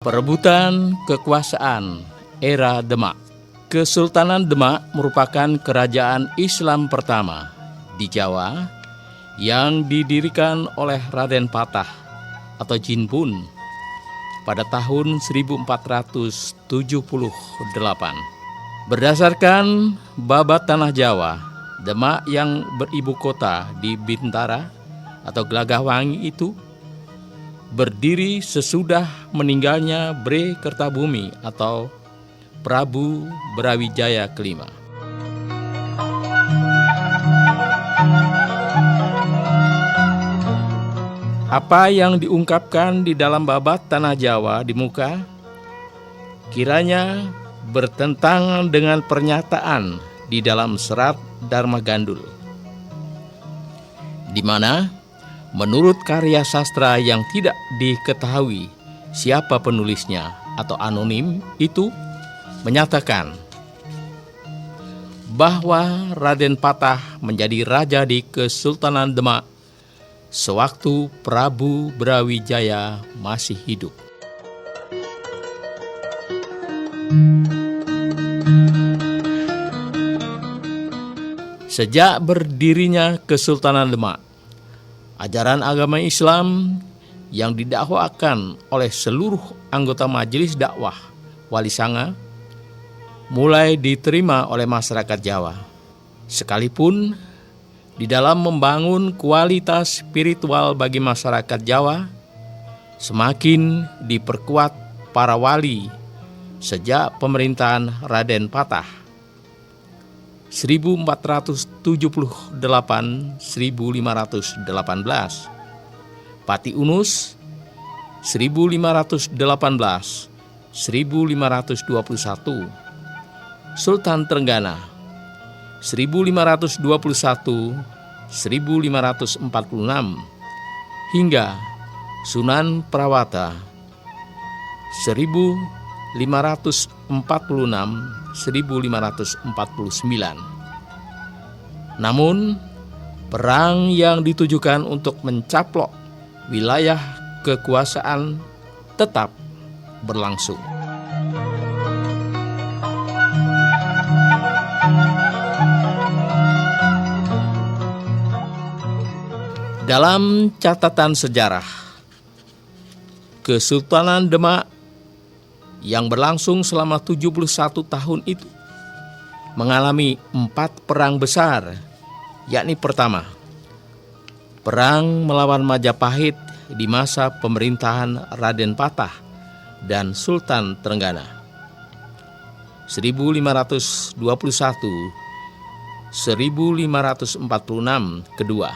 Perebutan kekuasaan era Demak. Kesultanan Demak merupakan kerajaan Islam pertama di Jawa yang didirikan oleh Raden Patah atau Jinpun pada tahun 1478. Berdasarkan babat tanah Jawa, Demak yang beribu kota di Bintara atau Gelagahwangi itu berdiri sesudah meninggalnya Bre Kertabumi atau Prabu Brawijaya kelima. Apa yang diungkapkan di dalam babat tanah Jawa di muka kiranya bertentangan dengan pernyataan di dalam serat Dharma Gandul, di mana menurut karya sastra yang tidak diketahui siapa penulisnya atau anonim itu menyatakan bahwa Raden Patah menjadi raja di Kesultanan Demak sewaktu Prabu Brawijaya masih hidup. Sejak berdirinya Kesultanan Demak, ajaran agama Islam yang didakwakan oleh seluruh anggota Majelis Dakwah Wali Sanga mulai diterima oleh masyarakat Jawa. Sekalipun di dalam membangun kualitas spiritual bagi masyarakat Jawa semakin diperkuat para wali sejak pemerintahan Raden Patah 1478-1518, Pati Unus 1518-1521, Sultan Trenggana 1521-1546 hingga Sunan Prawata 1546-1549. Namun, perang yang ditujukan untuk mencaplok wilayah kekuasaan tetap berlangsung. Dalam catatan sejarah, Kesultanan Demak yang berlangsung selama 71 tahun itu mengalami 4 perang besar, yakni pertama, perang melawan Majapahit di masa pemerintahan Raden Patah dan Sultan Trenggana 1521-1546. Kedua,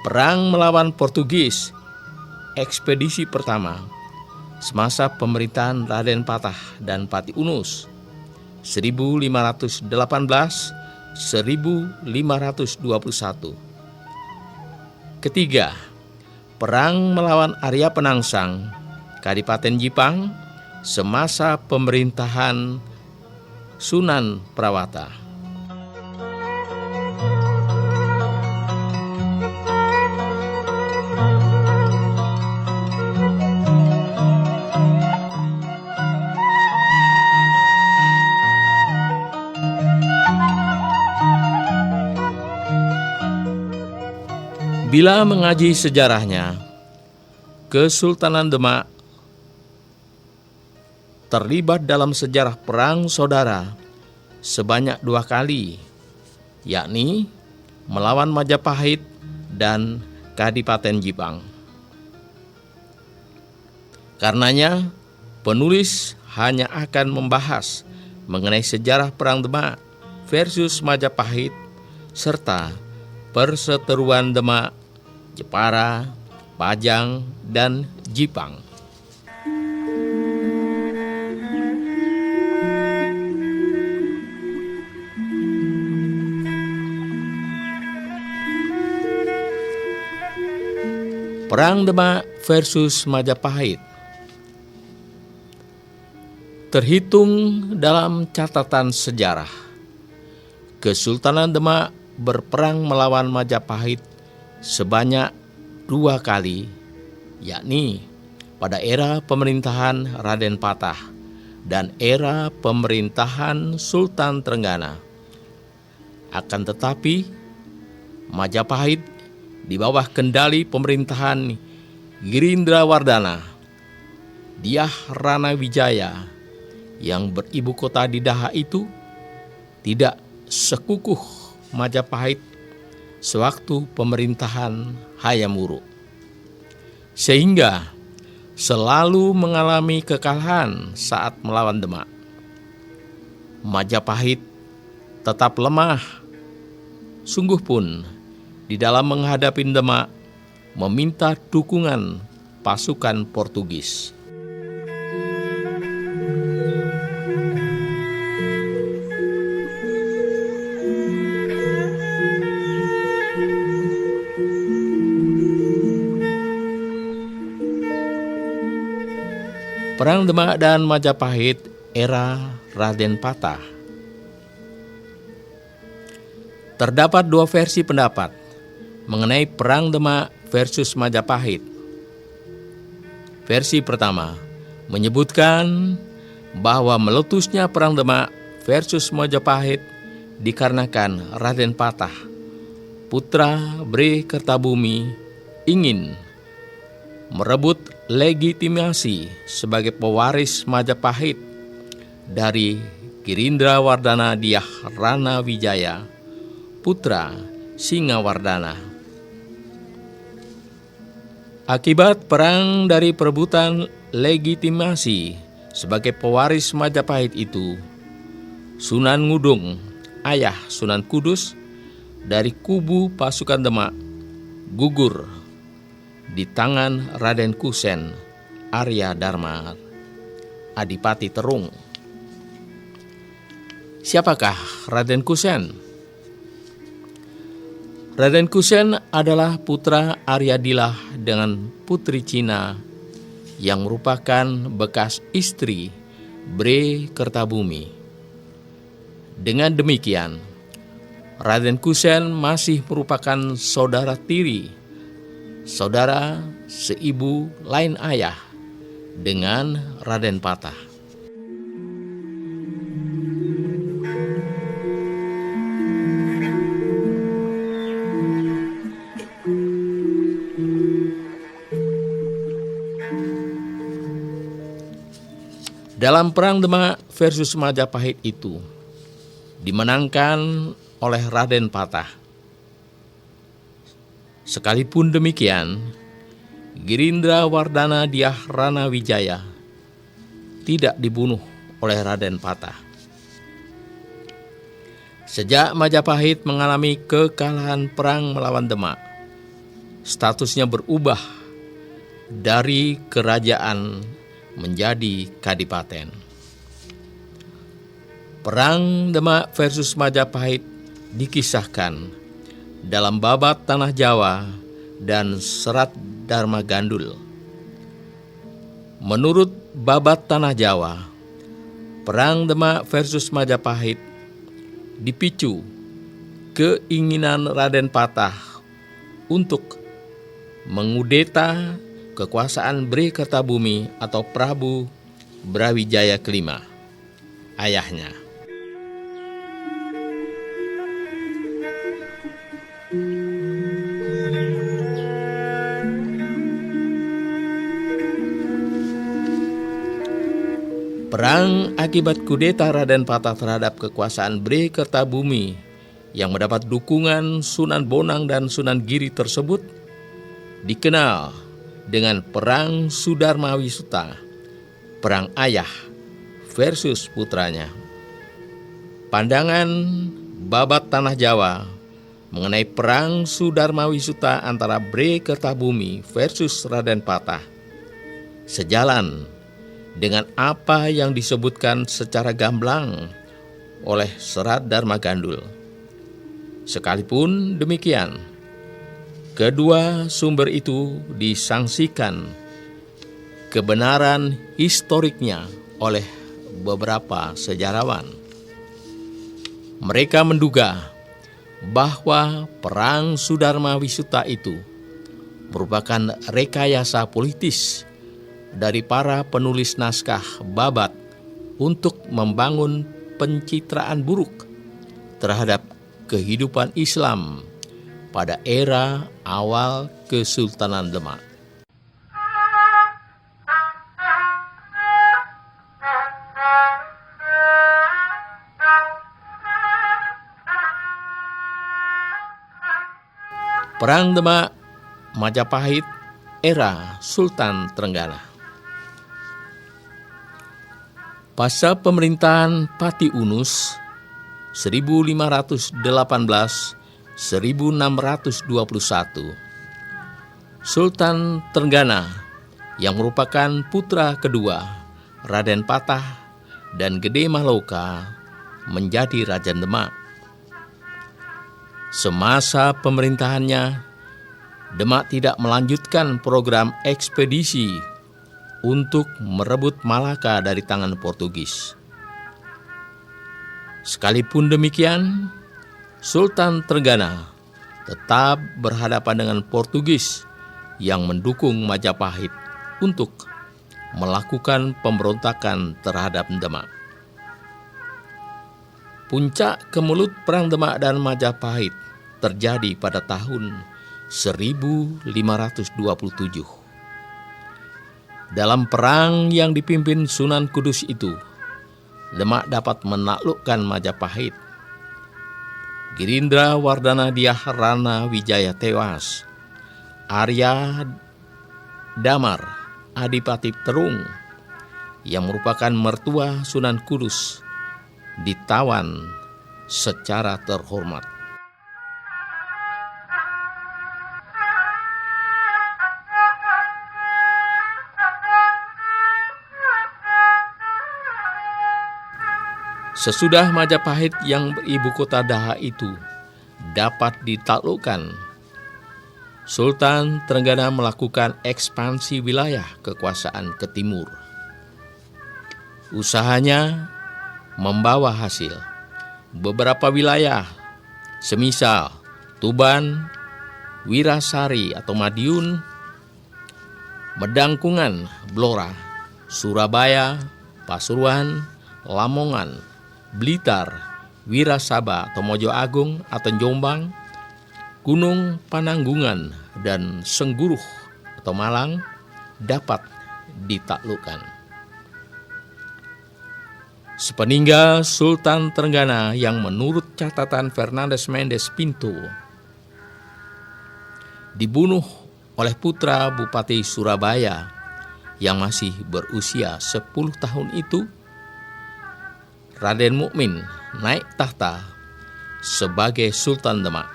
perang melawan Portugis, ekspedisi pertama semasa pemerintahan Raden Patah dan Pati Unus 1518-1521. Ketiga, perang melawan Arya Penangsang, Kadipaten Jipang semasa pemerintahan Sunan Prawata. Bila mengaji sejarahnya, Kesultanan Demak terlibat dalam sejarah perang saudara sebanyak 2 kali, yakni melawan Majapahit dan Kadipaten Jipang. Karenanya, penulis hanya akan membahas mengenai sejarah perang Demak versus Majapahit serta perseteruan Demak, Jepara, Pajang, dan Jipang. Perang Demak versus Majapahit terhitung dalam catatan sejarah. Kesultanan Demak berperang melawan Majapahit sebanyak 2 kali, yakni pada era pemerintahan Raden Patah dan era pemerintahan Sultan Trenggana. Akan tetapi, Majapahit di bawah kendali pemerintahan Girindrawardana Dyah Rana Wijaya yang beribu kota di Daha itu tidak sekukuh Majapahit sewaktu pemerintahan Hayam Wuruk, sehingga selalu mengalami kekalahan saat melawan Demak. Majapahit tetap lemah, sungguh pun di dalam menghadapi Demak meminta dukungan pasukan Portugis. Perang Demak dan Majapahit era Raden Patah. Terdapat dua versi pendapat mengenai Perang Demak versus Majapahit. Versi pertama menyebutkan bahwa meletusnya Perang Demak versus Majapahit dikarenakan Raden Patah, putra Bre Kertabumi, ingin merebut legitimasi sebagai pewaris Majapahit dari Girindrawardana Dyah Rana Wijaya, putra Singawardana. Akibat perang dari perebutan legitimasi sebagai pewaris Majapahit itu, Sunan Ngudung, ayah Sunan Kudus, dari kubu pasukan Demak gugur di tangan Raden Kusen Arya Dharma, Adipati Terung. Siapakah Raden Kusen? Raden Kusen adalah putra Aryadilah dengan putri Cina yang merupakan bekas istri Bre Kertabumi. Dengan demikian, Raden Kusen masih merupakan saudara tiri, saudara seibu lain ayah dengan Raden Patah. Dalam Perang Demak versus Majapahit itu dimenangkan oleh Raden Patah. Sekalipun demikian, Girindrawardana Dyah Rana Wijaya tidak dibunuh oleh Raden Patah. Sejak Majapahit mengalami kekalahan perang melawan Demak, statusnya berubah dari kerajaan menjadi kadipaten. Perang Demak versus Majapahit dikisahkan dalam Babat Tanah Jawa dan Serat Dharma Gandul. Menurut Babat Tanah Jawa, Perang Demak versus Majapahit dipicu keinginan Raden Patah untuk mengudeta kekuasaan Bre Kertabumi atau Prabu Brawijaya kelima, ayahnya. Perang akibat kudeta Raden Patah terhadap kekuasaan Bre Kertabumi yang mendapat dukungan Sunan Bonang dan Sunan Giri tersebut dikenal dengan Perang Sudarmawisuta, perang ayah versus putranya. Pandangan Babat Tanah Jawa mengenai Perang Sudarmawisuta antara Bre Kertabumi versus Raden Patah sejalan dengan apa yang disebutkan secara gamblang oleh Serat Dharma Gandul. Sekalipun demikian, kedua sumber itu disangsikan kebenaran historiknya oleh beberapa sejarawan. Mereka menduga bahwa Perang Sudarmawisuta itu merupakan rekayasa politis dari para penulis naskah Babat untuk membangun pencitraan buruk terhadap kehidupan Islam pada era awal Kesultanan Demak. Perang Demak Majapahit era Sultan Trenggana. Masa pemerintahan Pati Unus 1518-1621, Sultan Trenggana yang merupakan putra kedua Raden Patah dan Gede Mahloka menjadi Raja Demak. Semasa pemerintahannya, Demak tidak melanjutkan program ekspedisi untuk merebut Malaka dari tangan Portugis. Sekalipun demikian, Sultan Trenggana tetap berhadapan dengan Portugis yang mendukung Majapahit untuk melakukan pemberontakan terhadap Demak. Puncak kemelut Perang Demak dan Majapahit terjadi pada tahun 1527. Dalam perang yang dipimpin Sunan Kudus itu, Demak dapat menaklukkan Majapahit. Girindra Wardana Dyah Rana Wijaya tewas. Arya Damar Adipati Terung yang merupakan mertua Sunan Kudus ditawan secara terhormat. Sesudah Majapahit yang beribu kota Daha itu dapat ditaklukkan, Sultan Trenggana melakukan ekspansi wilayah kekuasaan ke timur. Usahanya membawa hasil. Beberapa wilayah, semisal Tuban, Wirasari atau Madiun, Medangkungan, Blora, Surabaya, Pasuruan, Lamongan, Blitar, Wirasaba atau Mojo Agung atau Jombang, Gunung Pananggungan, dan Sengguruh atau Malang dapat ditaklukkan. Sepeninggal Sultan Trenggana yang menurut catatan Fernandes Mendes Pinto dibunuh oleh putra Bupati Surabaya yang masih berusia 10 tahun itu, Raden Mukmin naik tahta sebagai Sultan Demak.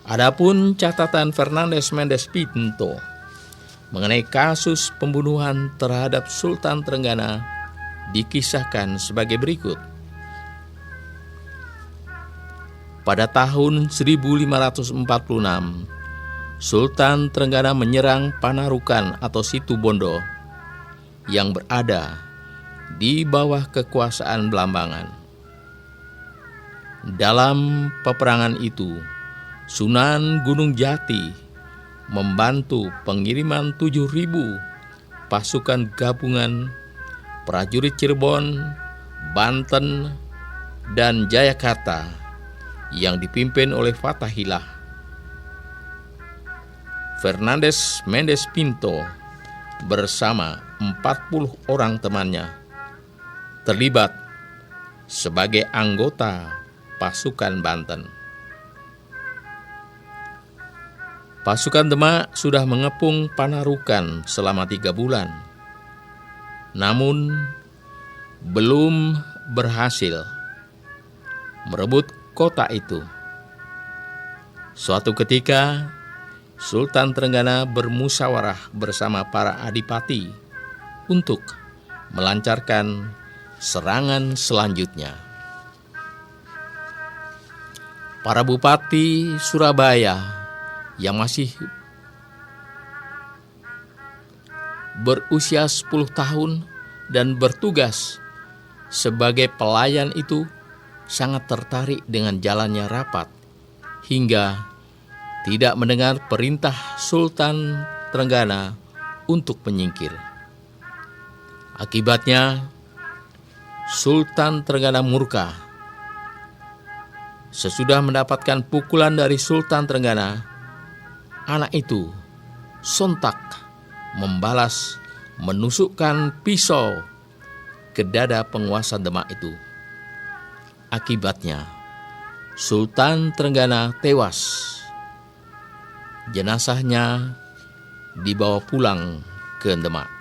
Adapun catatan Fernandes Mendes Pinto mengenai kasus pembunuhan terhadap Sultan Trenggana dikisahkan sebagai berikut. Pada tahun 1546, Sultan Trenggana menyerang Panarukan atau Situbondo yang berada di bawah kekuasaan Blambangan. Dalam peperangan itu, Sunan Gunung Jati membantu pengiriman 7.000 pasukan gabungan prajurit Cirebon, Banten, dan Jayakarta yang dipimpin oleh Fathahillah. Fernandes Mendes Pinto bersama 40 orang temannya terlibat sebagai anggota pasukan Banten. Pasukan Demak sudah mengepung Panarukan selama 3 bulan. Namun belum berhasil merebut kota itu. Suatu ketika Sultan Trenggana bermusyawarah bersama para adipati untuk melancarkan serangan selanjutnya. Para bupati Surabaya yang masih berusia 10 tahun dan bertugas sebagai pelayan itu sangat tertarik dengan jalannya rapat hingga tidak mendengar perintah Sultan Trenggana untuk menyingkir. Akibatnya, Sultan Trenggana murka. Sesudah mendapatkan pukulan dari Sultan Trenggana, anak itu sontak membalas menusukkan pisau ke dada penguasa Demak itu. Akibatnya, Sultan Trenggana tewas. Jenazahnya dibawa pulang ke Demak.